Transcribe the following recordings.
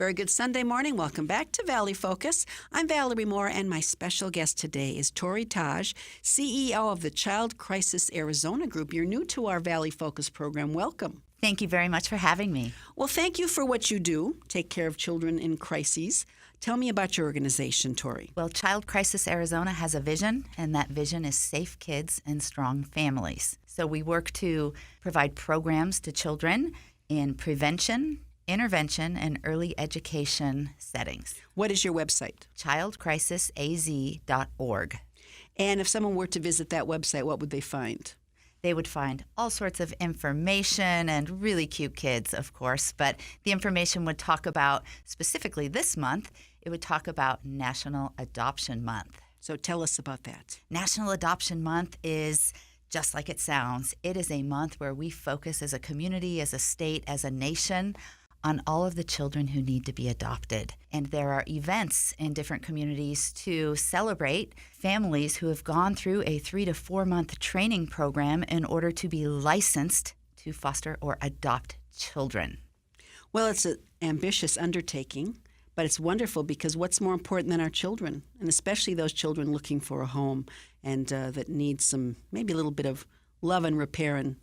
Very good Sunday morning. Welcome back to Valley Focus. I'm Valerie More, and my special guest today is Torrie Taj, CEO of the Child Crisis Arizona Group. You're new to our Valley Focus program. Welcome. Thank you very much for having me. Well, thank you for what you do, take care of children in crises. Tell me about your organization, Torrie. Well, Child Crisis Arizona has a vision, and that vision is safe kids and strong families. So we work to provide programs to children in prevention, intervention, and early education settings. What is your website? childcrisisaz.org. And if someone were to visit that website, what would they find? They would find all sorts of information and really cute kids, of course. But the information would talk about, specifically this month, it would talk about National Adoption Month. So tell us about that. National Adoption Month is just like it sounds. It is a month where we focus as a community, as a state, as a nation on all of the children who need to be adopted. And there are events in different communities to celebrate families who have gone through a 3 to 4 month training program in order to be licensed to foster or adopt children. Well, it's an ambitious undertaking, but it's wonderful because what's more important than our children, and especially those children looking for a home and that need some, maybe a little bit of love and repair and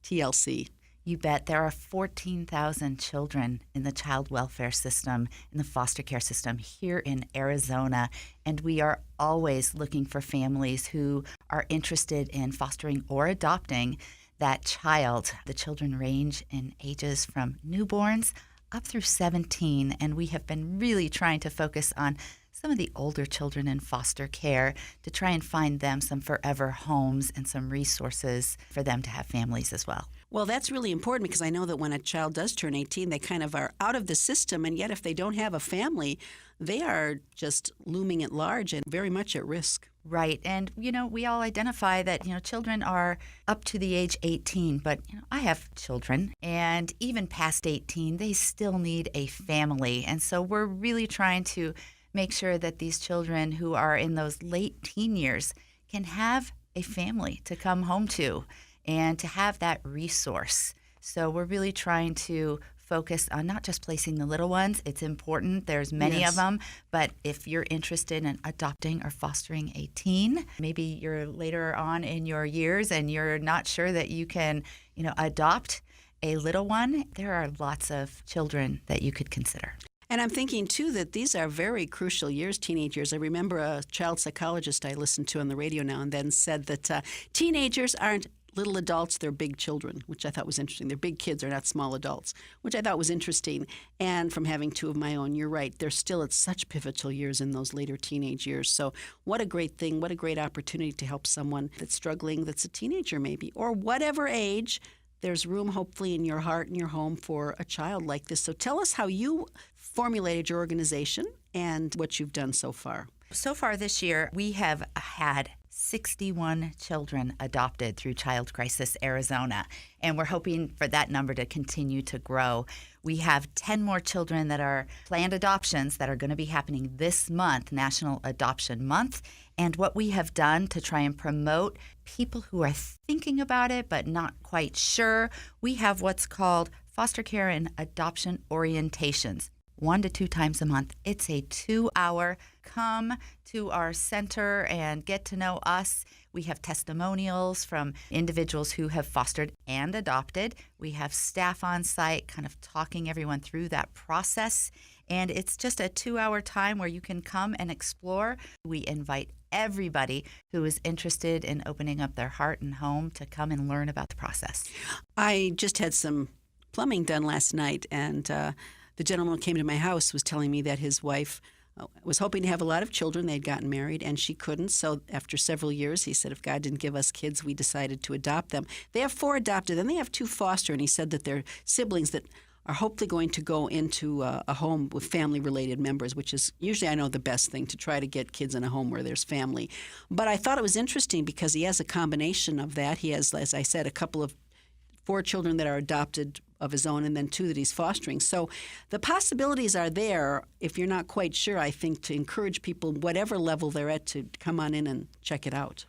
TLC. You bet. There are 14,000 children in the child welfare system, in the foster care system here in Arizona, and we are always looking for families who are interested in fostering or adopting that child. The children range in ages from newborns up through 17, and we have been really trying to focus on some of the older children in foster care to try and find them some forever homes and some resources for them to have families as well. Well, that's really important because I know that when a child does turn 18, they kind of are out of the system, and yet if they don't have a family, they are just looming at large and very much at risk. Right. And, we all identify that, children are up to the age 18, but, I have children, and even past 18, they still need a family. And so we're really trying to make sure that these children who are in those late teen years can have a family to come home to and to have that resource. So we're really trying to focus on not just placing the little ones. It's important. There's many of them. But if you're interested in adopting or fostering a teen, maybe you're later on in your years and you're not sure that you can, adopt a little one, there are lots of children that you could consider. And I'm thinking, too, that these are very crucial years, teenage years. I remember a child psychologist I listened to on the radio now and then said that teenagers aren't little adults, they're big children, which I thought was interesting. They're big kids, they're not small adults, which I thought was interesting. And from having two of my own, you're right, they're still at such pivotal years in those later teenage years. So what a great thing, what a great opportunity to help someone that's struggling, that's a teenager maybe, or whatever age. There's room, hopefully, in your heart and your home for a child like this. So tell us how you formulated your organization and what you've done so far. So far this year, we have had 61 children adopted through Child Crisis Arizona, and we're hoping for that number to continue to grow. We have 10 more children that are planned adoptions that are going to be happening this month, National Adoption Month. And what we have done to try and promote people who are thinking about it but not quite sure, we have what's called foster care and adoption orientations. 1 to 2 times a month. It's a 2-hour come to our center and get to know us. We have testimonials from individuals who have fostered and adopted. We have staff on site kind of talking everyone through that process. And it's just a 2-hour time where you can come and explore. We invite everybody who is interested in opening up their heart and home to come and learn about the process. I just had some plumbing done last night, and the gentleman who came to my house was telling me that his wife was hoping to have a lot of children. They'd gotten married, and she couldn't. So after several years, he said, if God didn't give us kids, we decided to adopt them. They have 4 adopted, and they have 2 foster. And he said that they're siblings that are hopefully going to go into a home with family-related members, which is usually, I know, the best thing, to try to get kids in a home where there's family. But I thought it was interesting because he has a combination of that. He has, as I said, 4 children that are adopted of his own, and then 2 that he's fostering. So the possibilities are there, if you're not quite sure, I think, to encourage people, whatever level they're at, to come on in and check it out.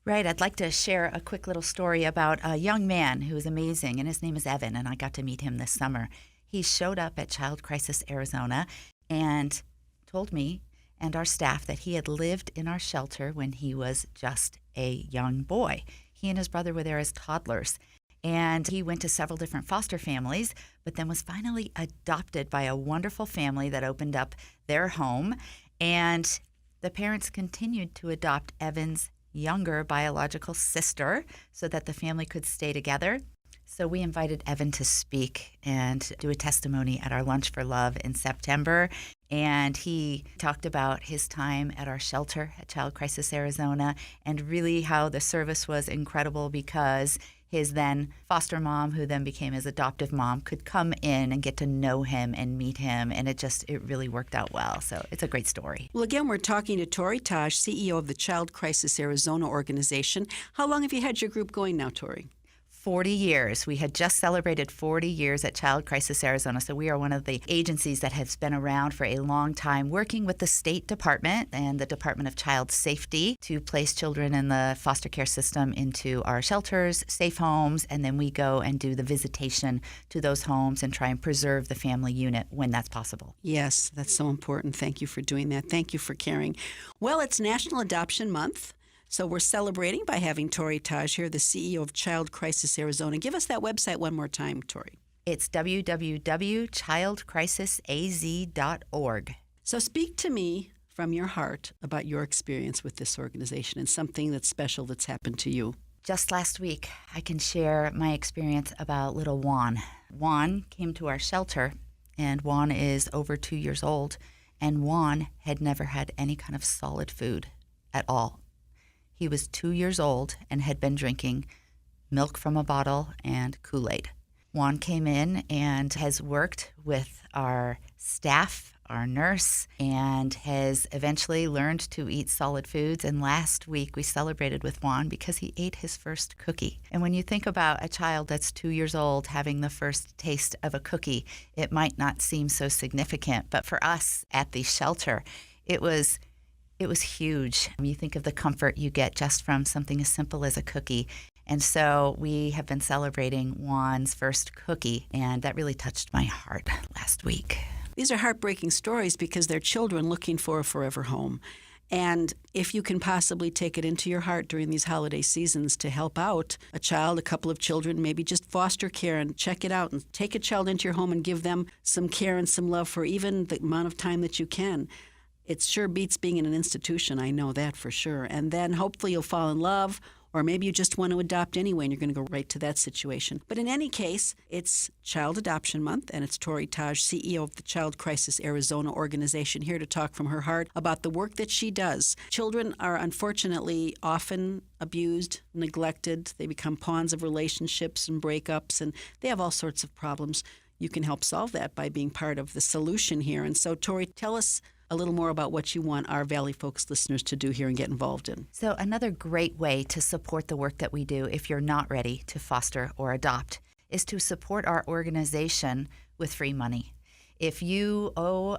Right. I'd like to share a quick little story about a young man who is amazing, and his name is Evan, and I got to meet him this summer. He showed up at Child Crisis Arizona and told me and our staff that he had lived in our shelter when he was just a young boy. He and his brother were there as toddlers. And he went to several different foster families, but then was finally adopted by a wonderful family that opened up their home. And the parents continued to adopt Evan's younger biological sister so that the family could stay together. So we invited Evan to speak and do a testimony at our Lunch for Love in September. And he talked about his time at our shelter at Child Crisis Arizona and really how the service was incredible because his then foster mom, who then became his adoptive mom, could come in and get to know him and meet him. And it really worked out well. So it's a great story. Well, again, we're talking to Torrie Taj, CEO of the Child Crisis Arizona organization. How long have you had your group going now, Torrie? 40 years. We had just celebrated 40 years at Child Crisis Arizona. So we are one of the agencies that has been around for a long time, working with the State Department and the Department of Child Safety to place children in the foster care system into our shelters, safe homes, and then we go and do the visitation to those homes and try and preserve the family unit when that's possible. Yes, that's so important. Thank you for doing that. Thank you for caring. Well, it's National Adoption Month. So we're celebrating by having Torrie Taj here, the CEO of Child Crisis Arizona. Give us that website one more time, Torrie. It's www.childcrisisaz.org. So speak to me from your heart about your experience with this organization and something that's special that's happened to you. Just last week, I can share my experience about little Juan. Juan came to our shelter, and Juan is over 2 years old, and Juan had never had any kind of solid food at all. He was 2 years old and had been drinking milk from a bottle and Kool-Aid. Juan came in and has worked with our staff, our nurse, and has eventually learned to eat solid foods. And last week we celebrated with Juan because he ate his first cookie. And when you think about a child that's 2 years old having the first taste of a cookie, it might not seem so significant. But for us at the shelter, it was huge. You think of the comfort you get just from something as simple as a cookie. And so we have been celebrating Juan's first cookie, and that really touched my heart last week. These are heartbreaking stories because they're children looking for a forever home. And if you can possibly take it into your heart during these holiday seasons to help out a child, a couple of children, maybe just foster care and check it out and take a child into your home and give them some care and some love for even the amount of time that you can. It sure beats being in an institution, I know that for sure. And then hopefully you'll fall in love, or maybe you just want to adopt anyway and you're going to go right to that situation. But in any case, it's Child Adoption Month, and it's Torrie Taj, CEO of the Child Crisis Arizona organization, here to talk from her heart about the work that she does. Children are unfortunately often abused, neglected. They become pawns of relationships and breakups, and they have all sorts of problems. You can help solve that by being part of the solution here. And so, Torrie, tell us a little more about what you want our Valley Folks listeners to do here and get involved in. So another great way to support the work that we do if you're not ready to foster or adopt is to support our organization with free money. If you owe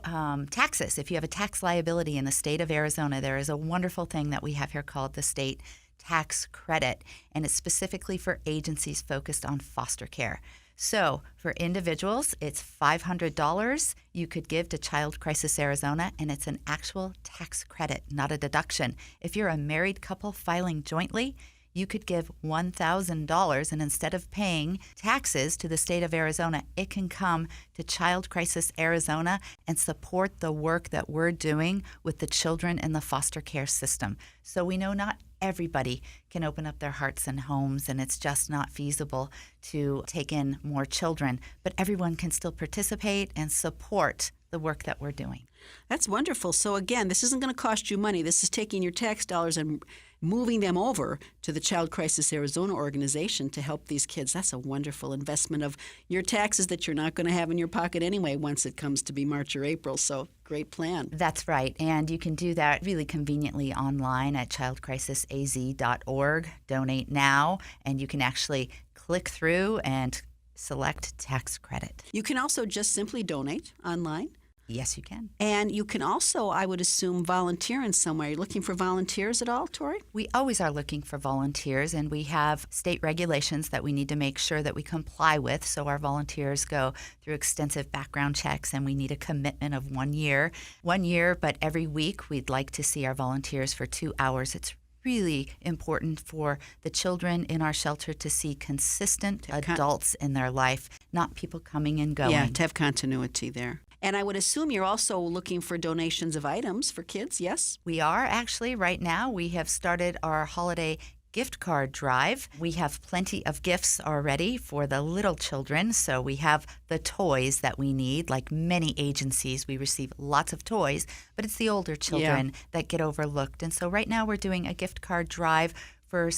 taxes, if you have a tax liability in the state of Arizona, there is a wonderful thing that we have here called the state tax credit, and it's specifically for agencies focused on foster care. So for individuals, it's $500 you could give to Child Crisis Arizona, and it's an actual tax credit, not a deduction. If you're a married couple filing jointly, you could give $1,000, and instead of paying taxes to the state of Arizona, it can come to Child Crisis Arizona and support the work that we're doing with the children in the foster care system. So we know not everybody can open up their hearts and homes, and it's just not feasible to take in more children, but everyone can still participate and support the work that we're doing. That's wonderful. So again, this isn't going to cost you money. This is taking your tax dollars and moving them over to the Child Crisis Arizona organization to help these kids. That's a wonderful investment of your taxes that you're not going to have in your pocket anyway once it comes to be March or April. So great plan. That's right. And you can do that really conveniently online at childcrisisaz.org. Donate now, and you can actually click through and select tax credit. You can also just simply donate online. Yes, you can. And you can also, I would assume, volunteer in some way. Are you looking for volunteers at all, Torrie? We always are looking for volunteers, and we have state regulations that we need to make sure that we comply with. So our volunteers go through extensive background checks, and we need a commitment of 1 year. 1 year, but every week we'd like to see our volunteers for 2 hours. It's really important for the children in our shelter to see consistent adults in their life, not people coming and going. Yeah, to have continuity there. And I would assume you're also looking for donations of items for kids, yes? We are actually right now. We have started our holiday gift card drive. We have plenty of gifts already for the little children. So we have the toys that we need. Like many agencies, we receive lots of toys, but it's the older children that get overlooked. And so right now we're doing a gift card drive for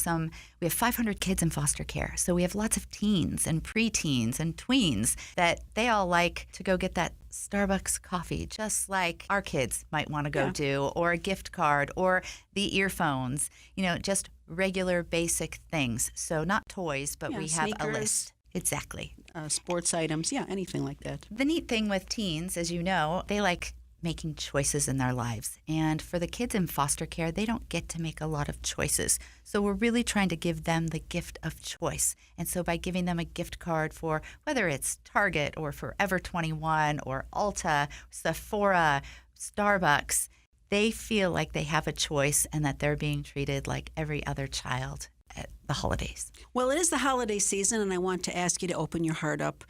we have 500 kids in foster care. So we have lots of teens and preteens and tweens that they all like to go get that Starbucks coffee, just like our kids might want to go do, or a gift card, or the earphones, just regular basic things. So not toys, but we have sneakers. A list. Exactly. Sports items, anything like that. The neat thing with teens, as you know, they like making choices in their lives. And for the kids in foster care, they don't get to make a lot of choices. So we're really trying to give them the gift of choice. And so by giving them a gift card for whether it's Target or Forever 21 or Ulta, Sephora, Starbucks, they feel like they have a choice and that they're being treated like every other child at the holidays. Well, it is the holiday season, and I want to ask you to open your heart up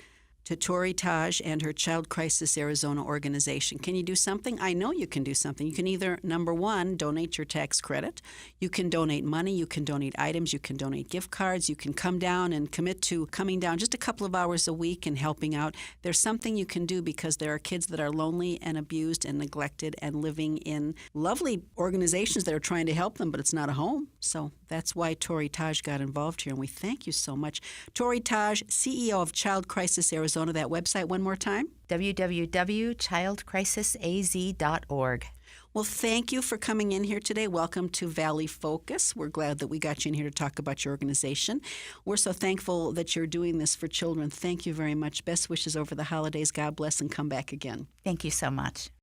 to Torrie Taj and her Child Crisis Arizona organization. Can you do something? I know you can do something. You can either, number one, donate your tax credit. You can donate money. You can donate items. You can donate gift cards. You can come down and commit to coming down just a couple of hours a week and helping out. There's something you can do because there are kids that are lonely and abused and neglected and living in lovely organizations that are trying to help them, but it's not a home. So that's why Torrie Taj got involved here, and we thank you so much. Torrie Taj, CEO of Child Crisis Arizona. That website one more time? www.childcrisisaz.org. Well, thank you for coming in here today. Welcome to Valley Focus. We're glad that we got you in here to talk about your organization. We're so thankful that you're doing this for children. Thank you very much. Best wishes over the holidays. God bless, and come back again. Thank you so much.